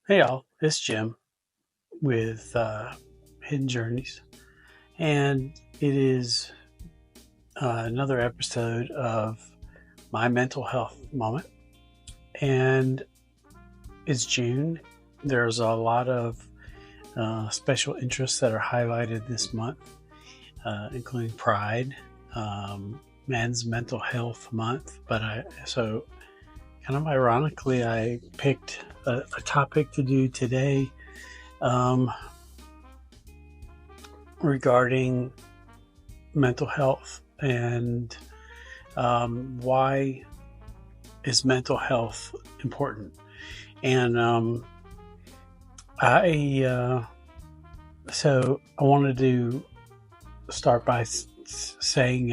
Hey y'all, it's Jim with Hidden Journeys, and it is another episode of my mental health moment. And it's June. There's a lot of special interests that are highlighted this month, including Pride, Men's Mental Health Month. So kind of ironically, I picked a topic to do today. Um, Regarding mental health and why is mental health important. And I so I wanted to start by saying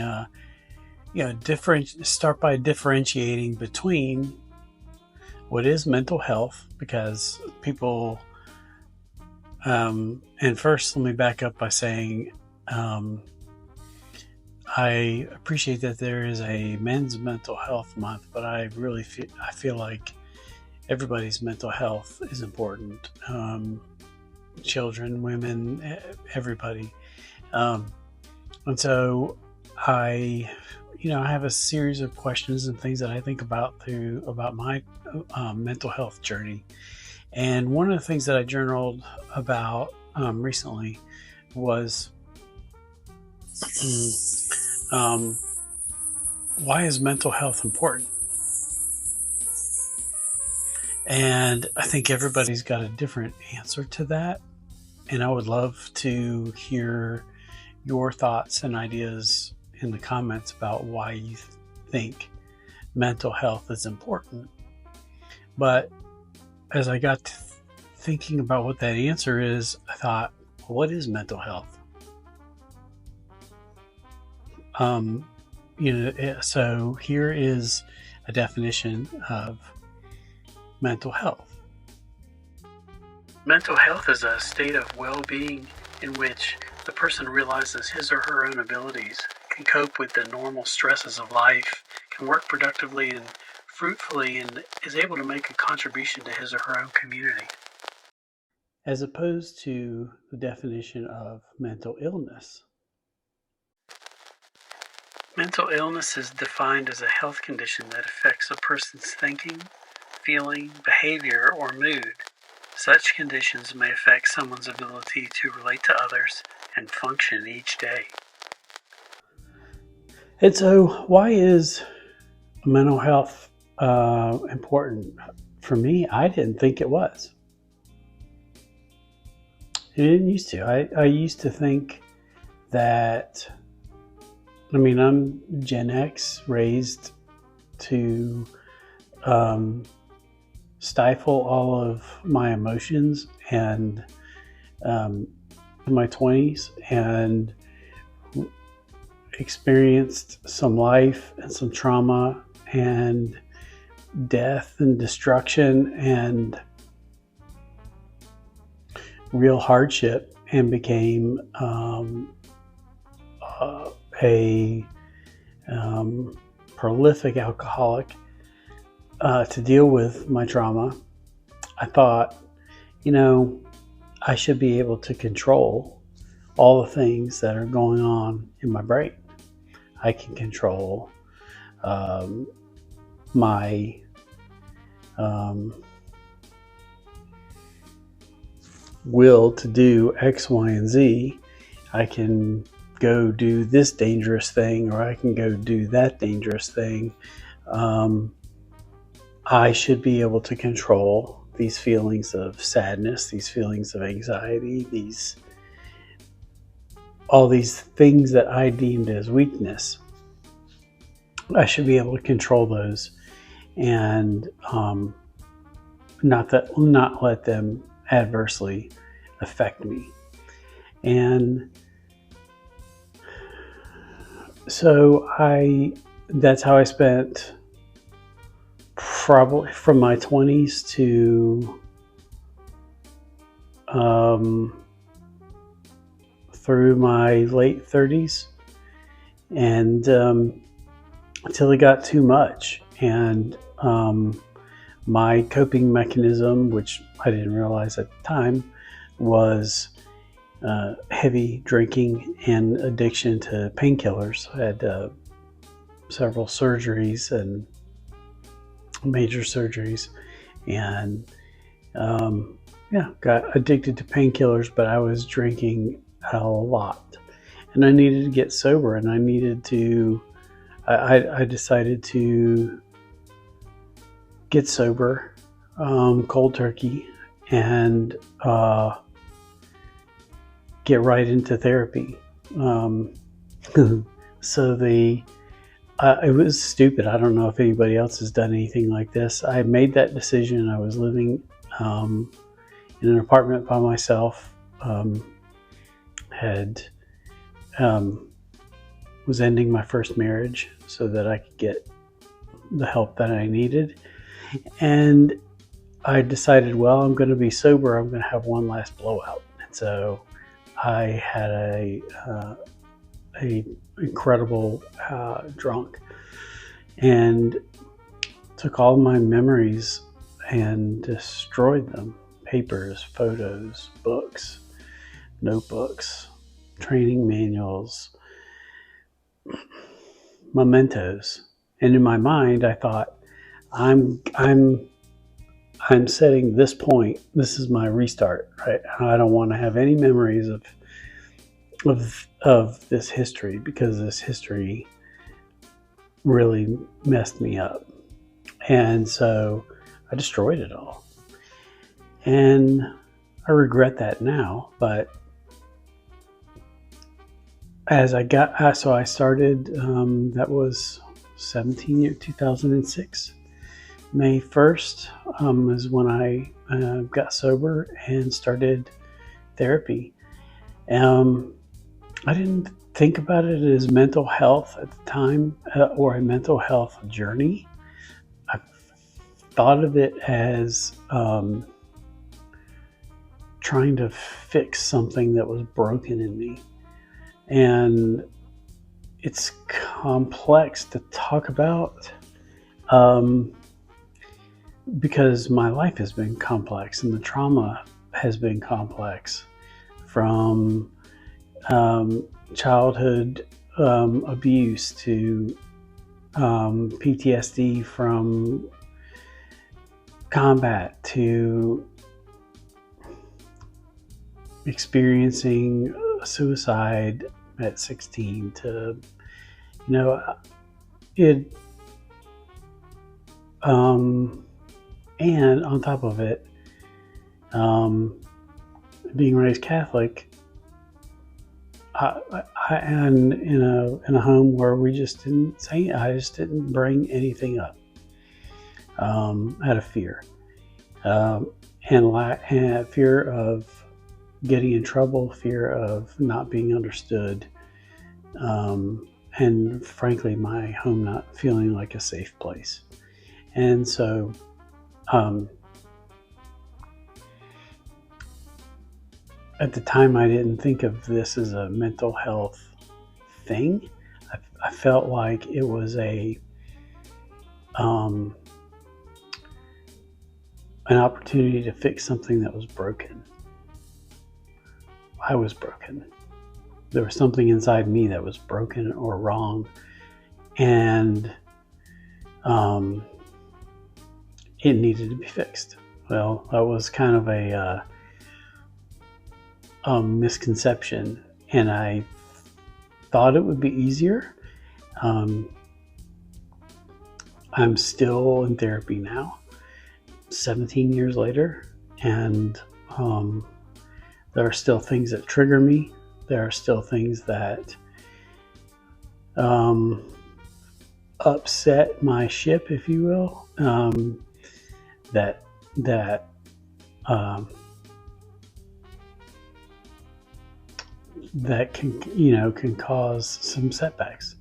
start by differentiating between what is mental health, because people and first, let me back up by saying I appreciate that there is a Men's Mental Health Month, but I feel like everybody's mental health is important. Children, women, everybody. And so I have a series of questions and things that I think about my mental health journey. And one of the things that I journaled about recently was why is mental health important? And I think everybody's got a different answer to that. And I would love to hear your thoughts and ideas in the comments about why you think mental health is important. But as I got to thinking about what that answer is, I thought, well, what is mental health? So here is a definition of mental health. Mental health is a state of well-being in which the person realizes his or her own abilities, can cope with the normal stresses of life, can work productively and fruitfully, and is able to make a contribution to his or her own community. As opposed to the definition of mental illness. Mental illness is defined as a health condition that affects a person's thinking, feeling, behavior, or mood. Such conditions may affect someone's ability to relate to others and function each day. And so, why is mental health important? For me, I didn't think it was. It didn't used to. I used to think that, I'm Gen X, raised to stifle all of my emotions, and in my 20s, and experienced some life and some trauma and death and destruction and real hardship, and became a prolific alcoholic to deal with my trauma. I thought, I should be able to control all the things that are going on in my brain. I can control my will to do X, Y, and Z. I can go do this dangerous thing, or I can go do that dangerous thing. I should be able to control these feelings of sadness, these feelings of anxiety, all these things that I deemed as weakness. I should be able to control those and not let them adversely affect me. And so that's how I spent probably from my 20s to through my late 30s, and until it got too much. And My coping mechanism, which I didn't realize at the time, was heavy drinking and addiction to painkillers. I had several surgeries and major surgeries, and yeah, got addicted to painkillers, but I was drinking a lot, and I needed to get sober, and I needed to. I decided to get sober, cold turkey, and get right into therapy. Um, so it was stupid. I don't know if anybody else has done anything like this. I made that decision. I was living in an apartment by myself. Had was ending my first marriage so that I could get the help that I needed, and I decided, well, I'm going to be sober. I'm going to have one last blowout, and so I had a incredible drunk and took all my memories and destroyed them. Papers, photos, books, notebooks, training manuals, mementos. And in my mind, I thought, I'm setting this point. This is my restart, right? I don't want to have any memories of this history, because this history really messed me up. And so I destroyed it all. And I regret that now, but as I got, so I started, that was 2006. May 1st is when I got sober and started therapy. I didn't think about it as mental health at the time, or a mental health journey. I thought of it as trying to fix something that was broken in me. And it's complex to talk about because my life has been complex and the trauma has been complex, from childhood abuse to PTSD from combat to experiencing suicide at 16 to, it, and on top of it, being raised Catholic, and in a home where we just didn't say, I just didn't bring anything up, out of fear, and fear of getting in trouble, fear of not being understood, and frankly, my home not feeling like a safe place. And so, at the time, I didn't think of this as a mental health thing. I felt like it was an opportunity to fix something that was broken. I was broken. There was something inside me that was broken or wrong, and it needed to be fixed. Well, that was kind of a misconception, and I thought it would be easier. I'm still in therapy now, 17 years later, and there are still things that trigger me. There are still things that upset my ship, if you will, that can cause some setbacks,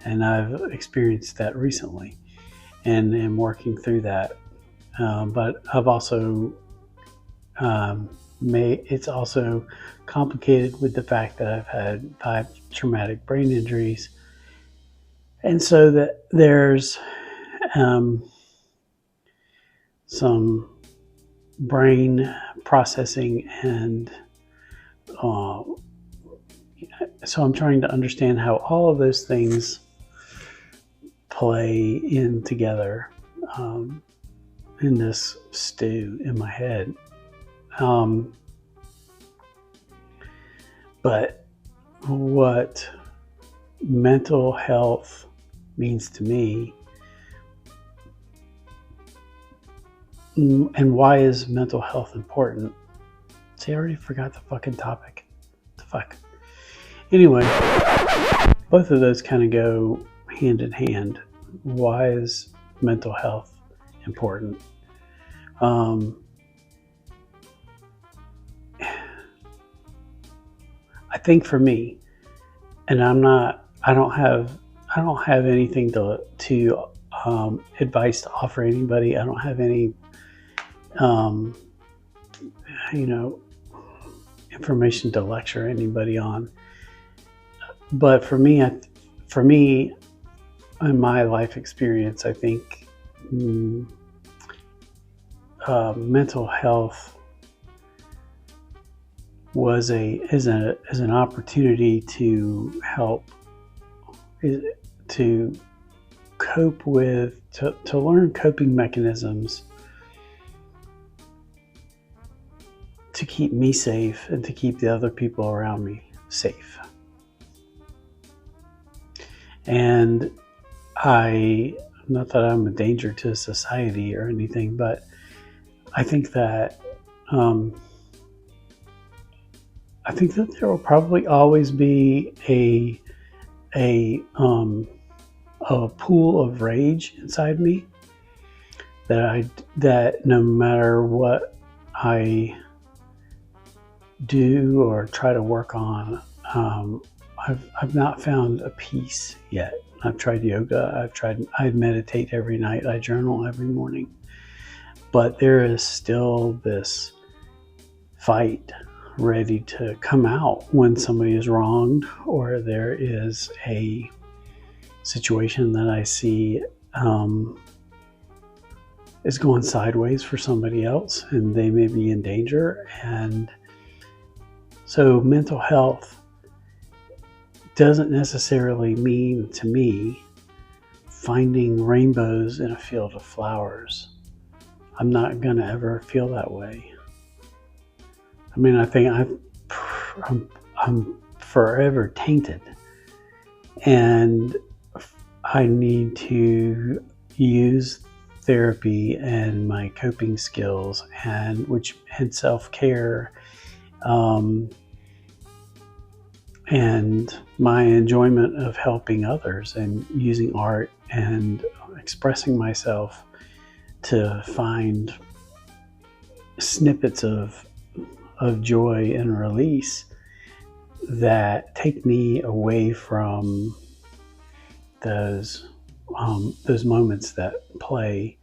and I've experienced that recently, and am working through that. But I've also it's also complicated with the fact that I've had 5 traumatic brain injuries, and so that there's some brain processing, and so I'm trying to understand how all of those things play in together in this stew in my head. But what mental health means to me, and why is mental health important? See, I already forgot the fucking topic. What the fuck? Anyway, both of those kind of go hand in hand. Why is mental health important? I think for me, and I don't have anything to advice to offer anybody. I don't have any, information to lecture anybody on. But for me, in my life experience, I think mental health is an opportunity to help, to cope with, to learn coping mechanisms to keep me safe and to keep the other people around me safe. And not that I'm a danger to society or anything, but I think that there will probably always be a pool of rage inside me that no matter what I do or try to work on, I've not found a peace yet. I've tried yoga. I meditate every night. I journal every morning. But there is still this fight ready to come out when somebody is wronged, or there is a situation that I see is going sideways for somebody else, and they may be in danger. And so mental health doesn't necessarily mean to me finding rainbows in a field of flowers. I'm not going to ever feel that way. I mean, I think I'm forever tainted, and I need to use therapy and my coping skills and self-care, and my enjoyment of helping others and using art and expressing myself to find snippets of joy and release that take me away from those moments that play,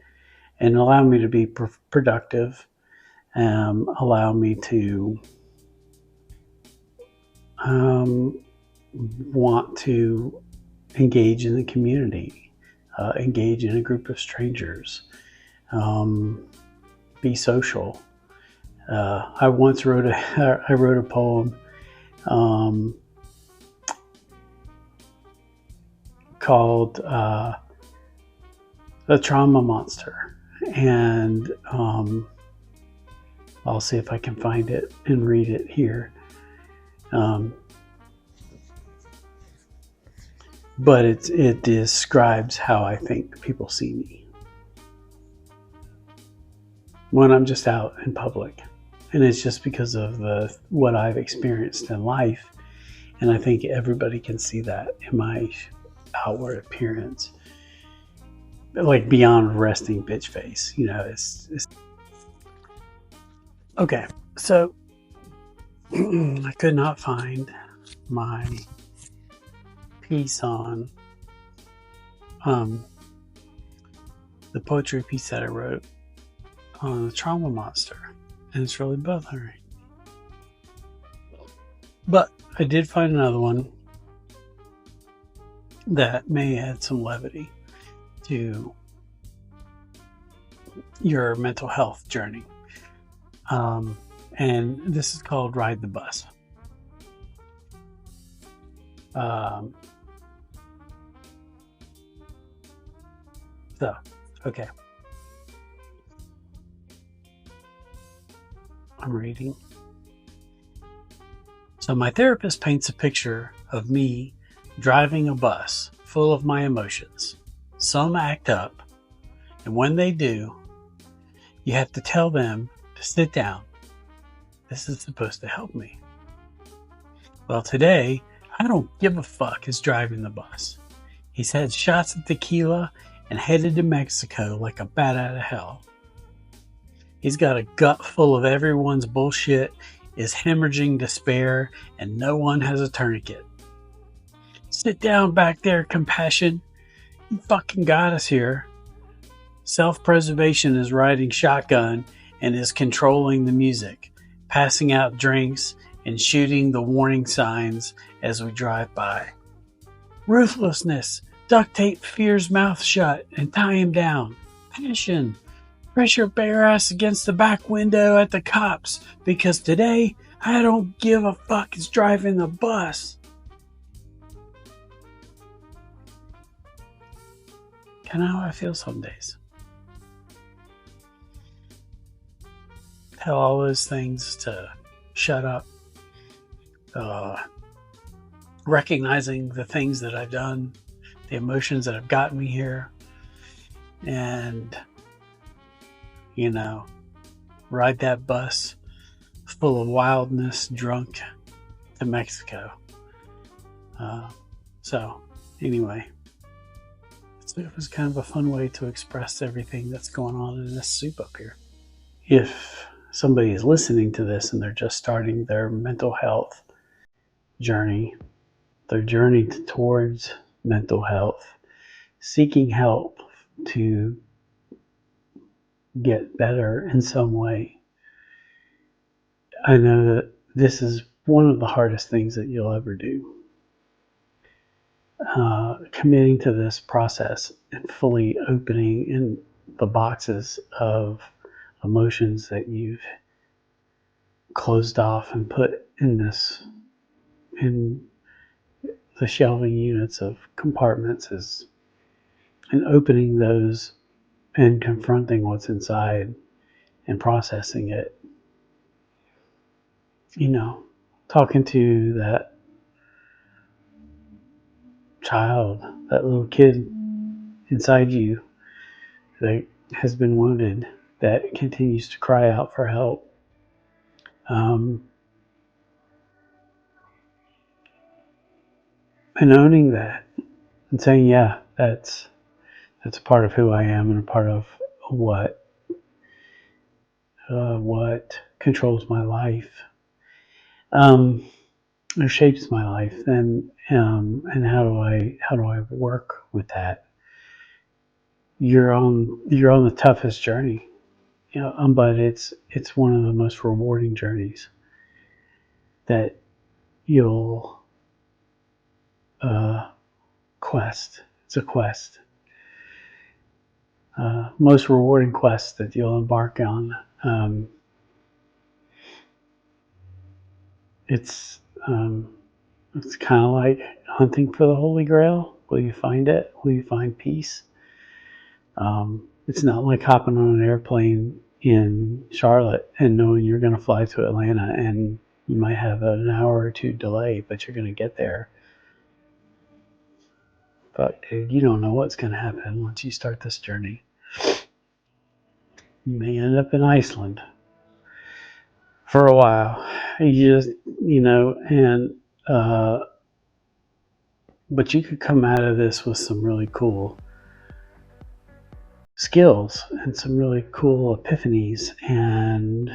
and allow me to be productive, allow me to want to engage in the community, engage in a group of strangers, be social. I once wrote a poem called The Trauma Monster, and I'll see if I can find it and read it here. But it describes how I think people see me when I'm just out in public. And it's just because of what I've experienced in life. And I think everybody can see that in my outward appearance, like beyond resting bitch face, it's okay. So I could not find my piece on the poetry piece that I wrote on the trauma monster, and it's really bothering. But I did find another one that may add some levity to your mental health journey. Um, and this is called Ride the Bus. Um, so, okay, I'm reading. So, my therapist paints a picture of me driving a bus full of my emotions. Some act up, and when they do, you have to tell them to sit down. This is supposed to help me. Well, today, I don't give a fuck is driving the bus. He's had shots of tequila and headed to Mexico like a bat out of hell. He's got a gut full of everyone's bullshit, is hemorrhaging despair, and no one has a tourniquet. Sit down back there, compassion. You fucking got us here. Self-preservation is riding shotgun and is controlling the music, passing out drinks and shooting the warning signs as we drive by. Ruthlessness, duct tape Fear's mouth shut and tie him down. Passion, press your bare ass against the back window at the cops because today I don't give a fuck is driving the bus. Kind of how I feel some days. Tell all those things to shut up. Recognizing the things that I've done, the emotions that have gotten me here, and, ride that bus full of wildness, drunk to Mexico. So, anyway, it was kind of a fun way to express everything that's going on in this soup up here. If somebody is listening to this and they're just starting their mental health journey, their journey towards mental health, seeking help to get better in some way, I know that this is one of the hardest things that you'll ever do. Committing to this process and fully opening in the boxes of emotions that you've closed off and put in the shelving units of compartments and opening those and confronting what's inside and processing it. Talking to that child, that little kid inside you that has been wounded, that continues to cry out for help. And owning that and saying, yeah, that's a part of who I am and a part of what controls my life, or shapes my life, and how do I work with that? You're on the toughest journey, but it's one of the most rewarding journeys that you'll quest. It's a quest. Most rewarding quest that you'll embark on. It's kind of like hunting for the Holy Grail. Will you find it? Will you find peace? It's not like hopping on an airplane in Charlotte and knowing you're going to fly to Atlanta and you might have an hour or two delay, but you're going to get there. But dude, you don't know what's going to happen once you start this journey. You may end up in Iceland for a while. You just, but you could come out of this with some really cool skills and some really cool epiphanies and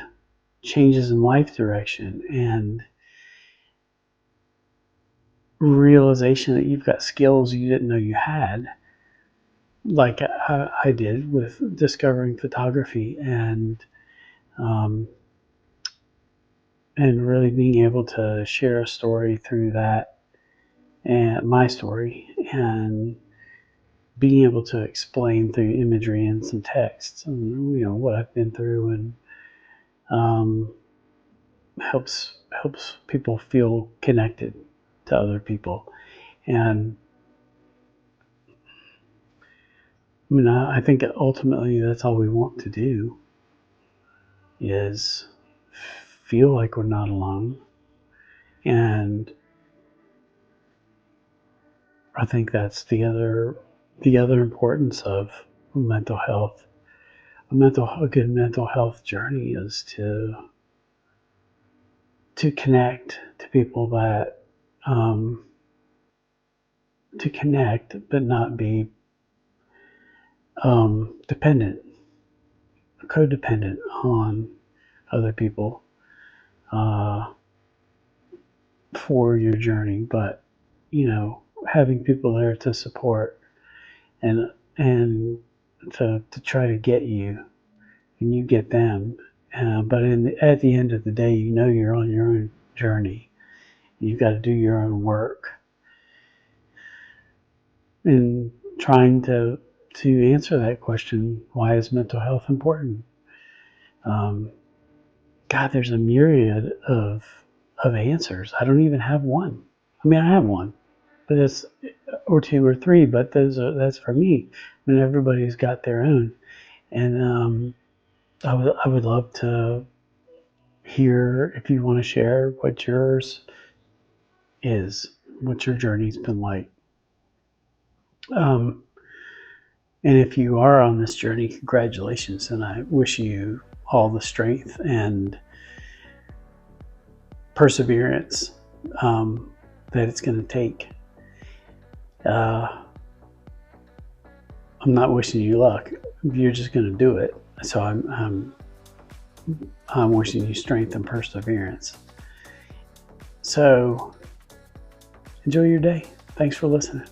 changes in life direction and realization that you've got skills you didn't know you had, like I did with discovering photography and really being able to share a story through that, and my story, and being able to explain through imagery and some text, and, what I've been through, and um, helps people feel connected to other people. And I think ultimately that's all we want to do, is feel like we're not alone. And I think that's the other importance of mental health. A good mental health journey is to connect to people that to connect, but not be dependent, codependent on other people uh, for your journey. But having people there to support and to try to get you, and you get them. But at the end of the day, you're on your own journey. You've got to do your own work in trying to answer that question: why is mental health important? Um, God, there's a myriad of answers. I don't even have one. I mean, I have one, but it's or two or three, but that's for me. I mean, everybody's got their own, and I would love to hear if you want to share what yours is, what your journey's been like. Um, and if you are on this journey, congratulations, and I wish you all the strength and perseverance that it's going to take. I'm not wishing you luck. You're just going to do it. So I'm wishing you strength and perseverance. So enjoy your day. Thanks for listening.